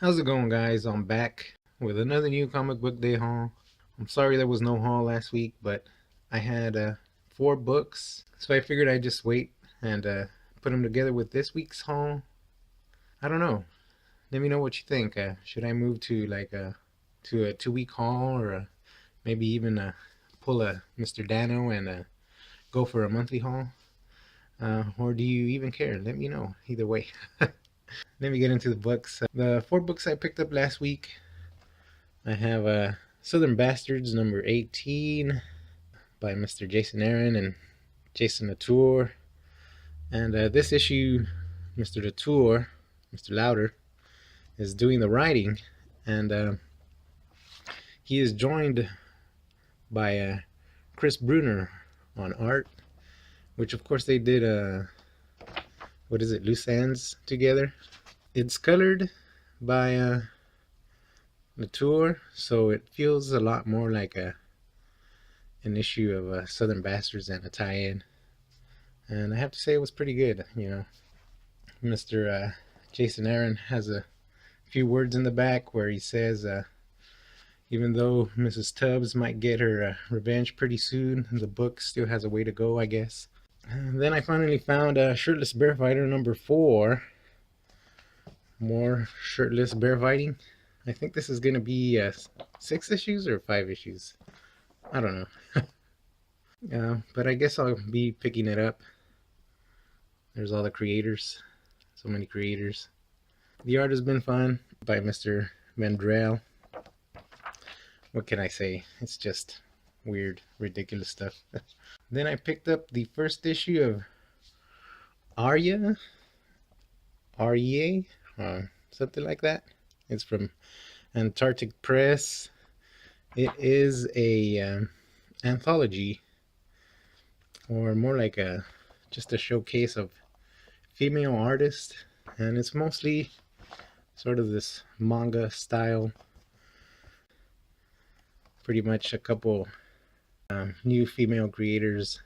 How's it going, guys? I'm back with another new comic book day haul. I'm sorry there was no haul last week, but I had 4 books, so I figured I'd just wait and put them together with this week's haul. I don't know. Let me know what you think. Should I move to a 2-week haul, or maybe even pull a Mr. Dano and go for a monthly haul? Or do you even care? Let me know. Either way. Let me get into the books. The 4 books I picked up last week. I have Southern Bastards number 18 by Mr. Jason Aaron and Jason Latour. And this issue, Mr. Latour, Mr. Louder, is doing the writing, and he is joined by Chris Bruner on art, which of course they did Loose Ends together. It's colored by Latour, so it feels a lot more like an issue of Southern Bastards and a tie-in. And I have to say it was pretty good. Mr. Jason Aaron has a few words in the back where he says, even though Mrs. Tubbs might get her revenge pretty soon, the book still has a way to go, I guess. And then I finally found Shirtless Bear Fighter number 4. More shirtless bear fighting. I think this is going to be 6 issues or 5 issues. I don't know. But I guess I'll be picking it up. There's all the creators. So many creators. The art has been fun by Mr. Vendrell. What can I say? It's just weird, ridiculous stuff. Then I picked up the first issue of Arya, something like that. It's from Antarctic Press. It is a anthology, or more like just a showcase of female artists, and it's mostly sort of this manga style. Pretty much a couple new female creators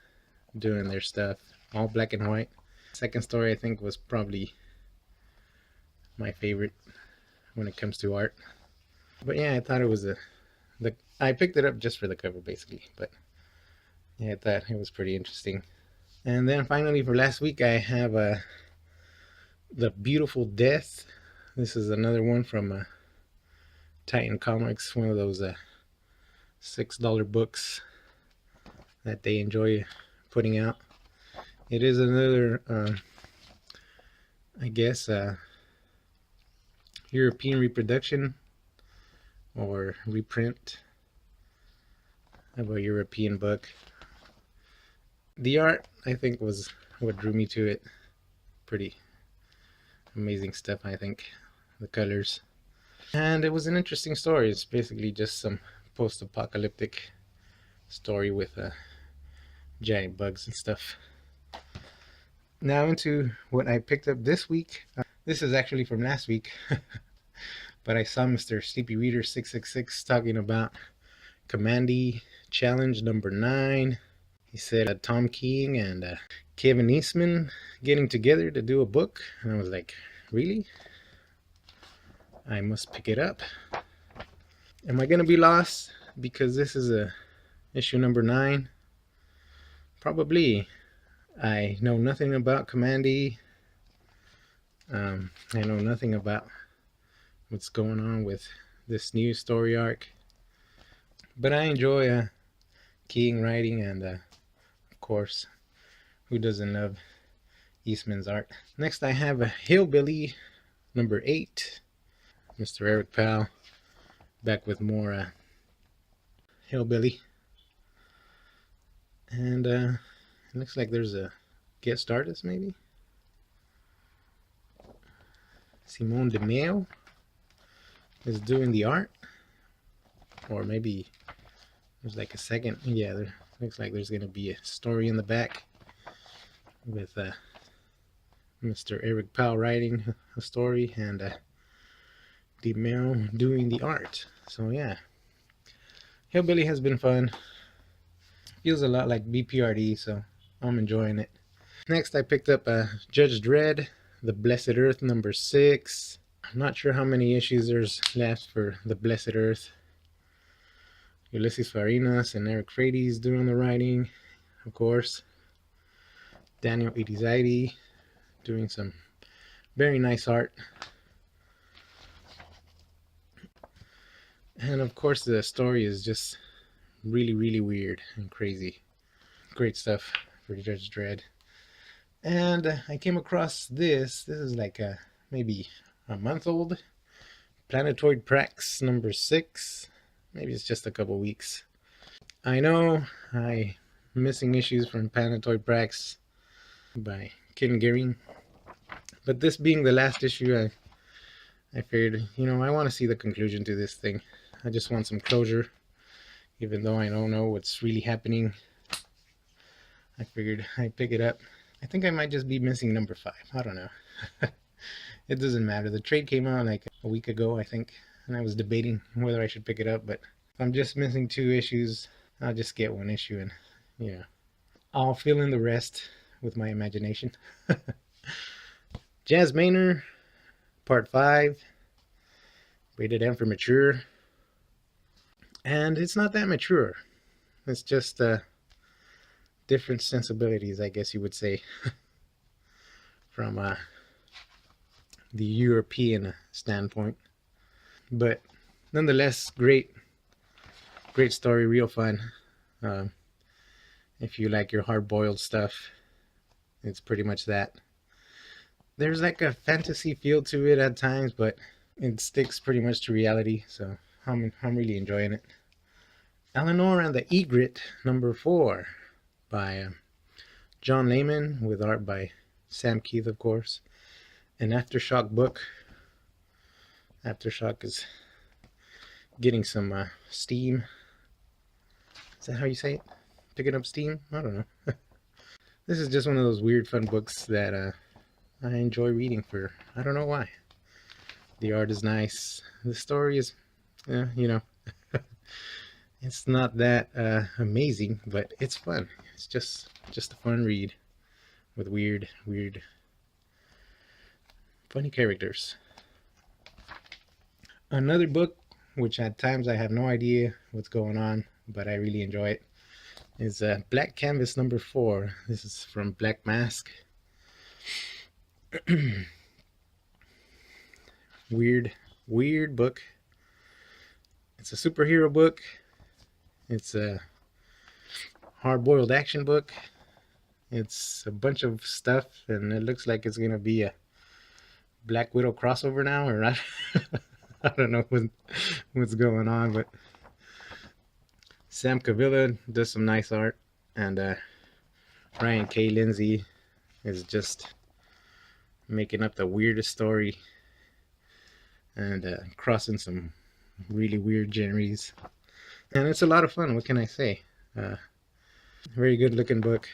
doing their stuff, all black and white. Second story I think was probably my favorite when it comes to art. But yeah, I thought it was I picked it up just for the cover basically, but yeah, I thought it was pretty interesting. And then finally for last week I have The Beautiful Death. This is another one from Titan Comics, one of those $6 books that they enjoy putting out. It is another I guess European reproduction or reprint of a European book. The art, I think, was what drew me to it. Pretty amazing stuff, I think. The colors. And it was an interesting story. It's basically just some post-apocalyptic story with giant bugs and stuff. Now into what I picked up this week. This is actually from last week. But I saw Mr. Sleepy Reader 666 talking about Kamandi challenge number 9. He said Tom King and Kevin Eastman getting together to do a book. And I was like, really? I must pick it up. Am I going to be lost because this is issue number 9? Probably. I know nothing about Kamandi. I know nothing about what's going on with this new story arc. But I enjoy King writing, and of course, who doesn't love Eastman's art? Next I have a Hillbilly number 8. Mr. Eric Powell back with more Hillbilly. And it looks like there's a guest artist maybe. Simone DeMeo is doing the art. Or maybe there's like a second. Yeah, there looks like there's going to be a story in the back with Mr. Eric Powell writing a story and DeMeo doing the art. So yeah, Hillbilly has been fun. Feels a lot like BPRD, so I'm enjoying it. Next I picked up Judge Dredd, The Blessed Earth number 6. I'm not sure how many issues there's left for The Blessed Earth. Ulysses Farinas and Eric Frades doing the writing, of course. Daniel Itizaidi doing some very nice art. And of course the story is just really, really weird and crazy. Great stuff for Judge Dredd. And I came across this. This is like maybe a month old. Planetoid PX number 6. Maybe it's just a couple weeks. I know I'm missing issues from Planetoid PX by Ken Gehring. But this being the last issue, I figured, you know, I want to see the conclusion to this thing. I just want some closure. Even though I don't know what's really happening, I figured I'd pick it up. I think I might just be missing number 5. I don't know. It doesn't matter. The trade came out like a week ago, I think, and I was debating whether I should pick it up, but if I'm just missing 2 issues, I'll just get 1 issue and, you know, I'll fill in the rest with my imagination. Jazz Manor, Part 5, rated M for mature. And it's not that mature. It's just different sensibilities, I guess you would say, from the European standpoint. But nonetheless, great story, real fun. If you like your hard-boiled stuff, it's pretty much that. There's like a fantasy feel to it at times, but it sticks pretty much to reality, so I'm really enjoying it. Eleanor and the Egret, number 4, by John Layman, with art by Sam Keith, of course. An Aftershock book. Aftershock is getting some steam. Is that how you say it? Picking up steam? I don't know. This is just one of those weird fun books that I enjoy reading for, I don't know why. The art is nice. The story is, you know, it's not that amazing, but it's fun. It's just a fun read with weird, funny characters. Another book, which at times I have no idea what's going on, but I really enjoy it, is Black Canvas number 4. This is from Black Mask. Weird book. It's a superhero book. It's a hard-boiled action book. It's a bunch of stuff, and it looks like it's gonna be a Black Widow crossover now, or not. I don't know what's going on, but Sam Cavilla does some nice art, and Ryan K. Lindsay is just making up the weirdest story and crossing some really weird genres. And it's a lot of fun, what can I say? Very good looking book,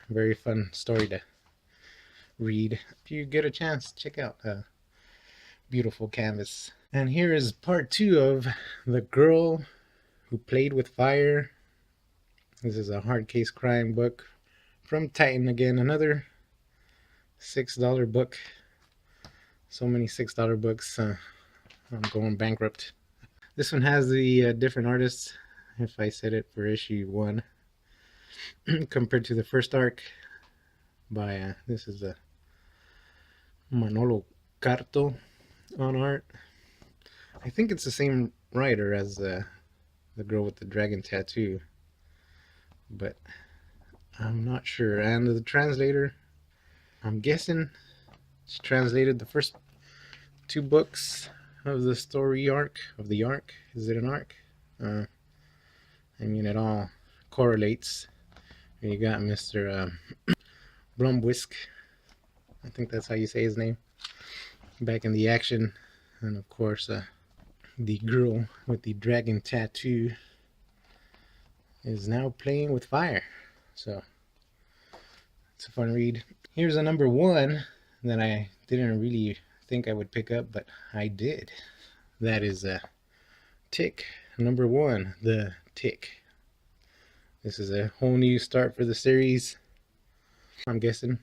very fun story to read. If you get a chance, check out Beautiful Canvas. And here is part 2 of The Girl Who Played with Fire. This is a hard case crime book from Titan again, another $6 book. So many $6 books, I'm going bankrupt. This one has the different artists, if I said it, for issue 1 compared to the first arc by this is a Manolo Carto on art. I think it's the same writer as the girl with the dragon tattoo, but I'm not sure. And the translator, I'm guessing she translated the first 2 books of the story arc, of the arc. Is it an arc? I mean, it all correlates. You got Mr. Blumwisk, I think that's how you say his name, back in the action. And of course, the girl with the dragon tattoo is now playing with fire. So, it's a fun read. Here's a number 1 that I didn't really think I would pick up, but I did. That is Tick number 1, The Tick. This is a whole new start for the series. I'm guessing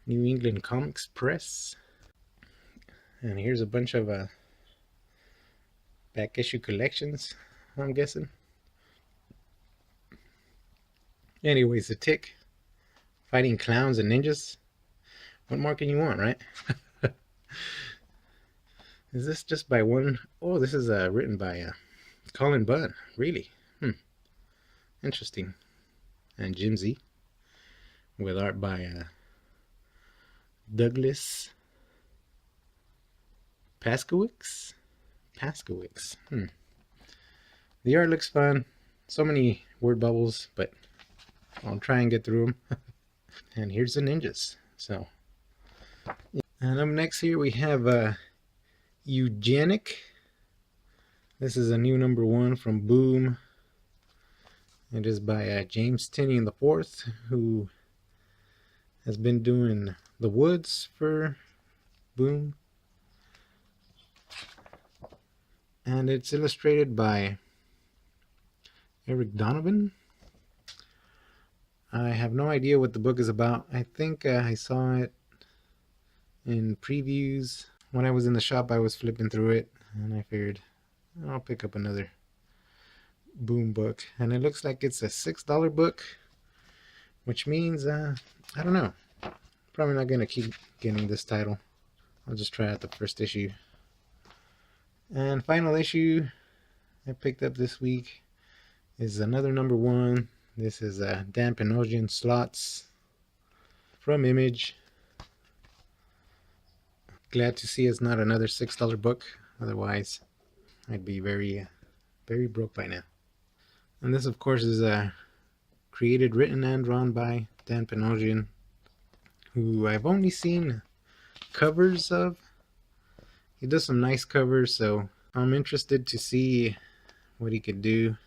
New England Comics Press. And here's a bunch of back issue collections, I'm guessing. Anyways, the Tick, fighting clowns and ninjas. What more can you want, right? Is this just by one? Oh, this is written by Colin Budd. Really? Interesting. And Jim Z, with art by Douglas Paskowicz. The art looks fun. So many word bubbles, but I'll try and get through them. And here's the ninjas. So, and up next here we have Eugenic. This is a new #1 from Boom. It is by James Tinney IV, who has been doing The Woods for Boom. And it's illustrated by Eric Donovan. I have no idea what the book is about. I think I saw it in previews. When I was in the shop, I was flipping through it, and I figured I'll pick up another Boom book. And it looks like it's a $6 book, which means, I don't know. Probably not going to keep getting this title. I'll just try out the first issue. And final issue I picked up this week is another #1. This is Dan Panosian Slots from Image. Glad to see it's not another $6 book. Otherwise, I'd be very, very broke by now. And this, of course, is created, written, and drawn by Dan Panosian, who I've only seen covers of. He does some nice covers, so I'm interested to see what he could do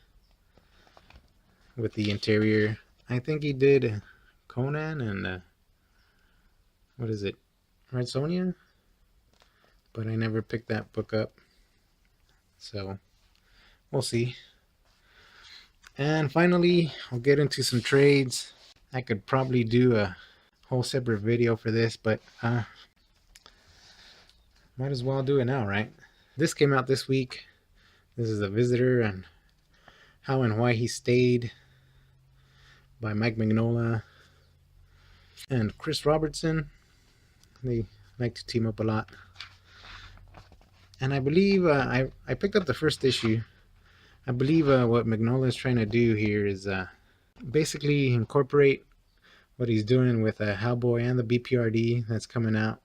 with the interior. I think he did Conan and what is it, Red Sonja? But I never picked that book up, so we'll see. And finally, I'll get into some trades. I could probably do a whole separate video for this, but might as well do it now, right? This came out this week. This is A Visitor and How and Why He Stayed by Mike Mignola and Chris Robertson. They like to team up a lot. And I believe I picked up the first issue. I believe what Mignola is trying to do here is basically incorporate what he's doing with Hellboy and the BPRD that's coming out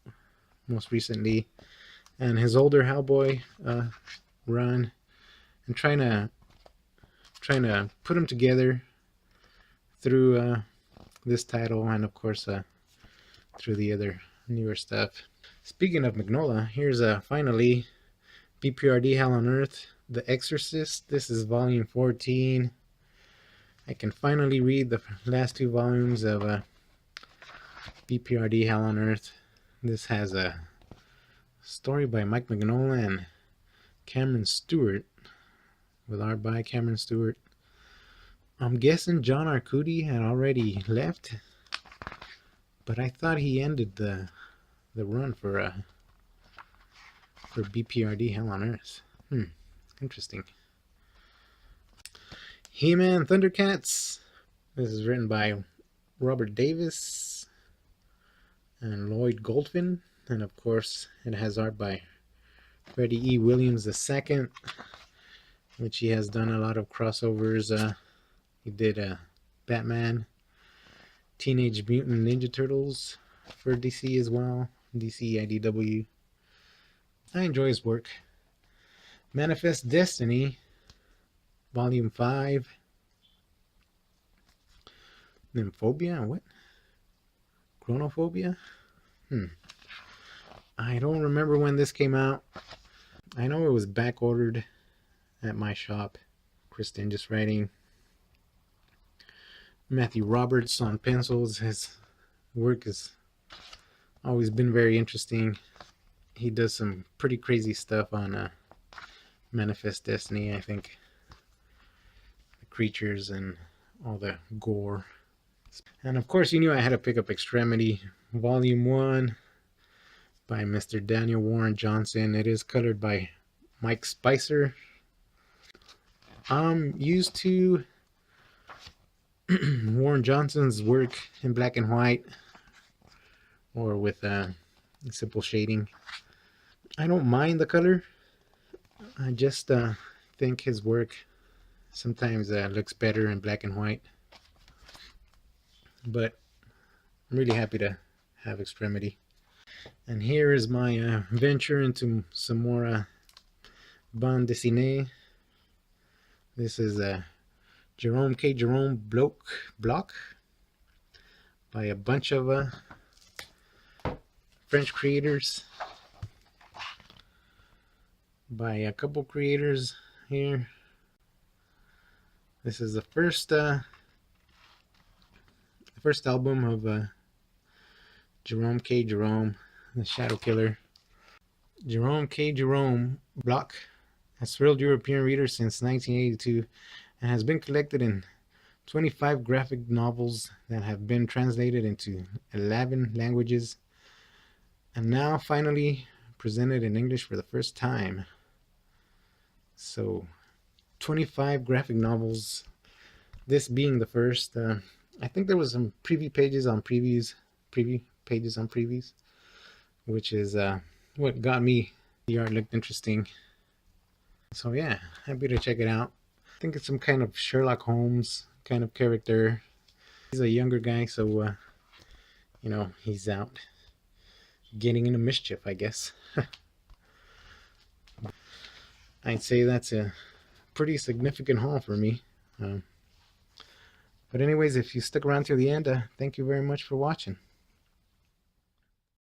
most recently, and his older Hellboy run, and trying to put them together through this title, and of course through the other newer stuff. Speaking of Mignola, here's finally BPRD Hell on Earth, The Exorcist. This is volume 14. I can finally read the last 2 volumes of BPRD Hell on Earth. This has a story by Mike Mignola and Cameron Stewart, with art by Cameron Stewart. I'm guessing John Arcudi had already left, but I thought he ended the run for BPRD Hell on Earth. Interesting. He-Man Thundercats. This is written by Robert Davis and Lloyd Goldfin, and of course it has art by Freddie E. Williams II, which he has done a lot of crossovers. He did Batman, Teenage Mutant Ninja Turtles for DC as well, DC IDW. I enjoy his work. Manifest Destiny, Volume 5. Nymphophobia? What? Chronophobia? I don't remember when this came out. I know it was back ordered at my shop. Kristen just writing. Matthew Roberts on pencils. His work has always been very interesting. He does some pretty crazy stuff on Manifest Destiny, I think. The creatures and all the gore. And of course, you knew I had to pick up Extremity, Volume 1. by Mr. Daniel Warren Johnson. It is colored by Mike Spicer. I'm used to Warren Johnson's work in black and white or with simple shading. I don't mind the color. I just think his work sometimes looks better in black and white. But I'm really happy to have Extremity. And here is my venture into some more bande dessinée. This is Jerome K Jerome block by a bunch of French creators, by a couple creators here. This is the first album of Jerome K Jerome, the Shadow Killer. Jerome K Jerome block has thrilled European readers since 1982 and has been collected in 25 graphic novels that have been translated into 11 languages and now finally presented in English for the first time. So 25 graphic novels, this being the first. I think there was some preview pages on previews, which is what got me. The art looked interesting. So yeah, happy to check it out. I think it's some kind of Sherlock Holmes kind of character. He's a younger guy, so you know, he's out getting into mischief, I guess. I'd say that's a pretty significant haul for me. But anyways, if you stuck around till the end, thank you very much for watching.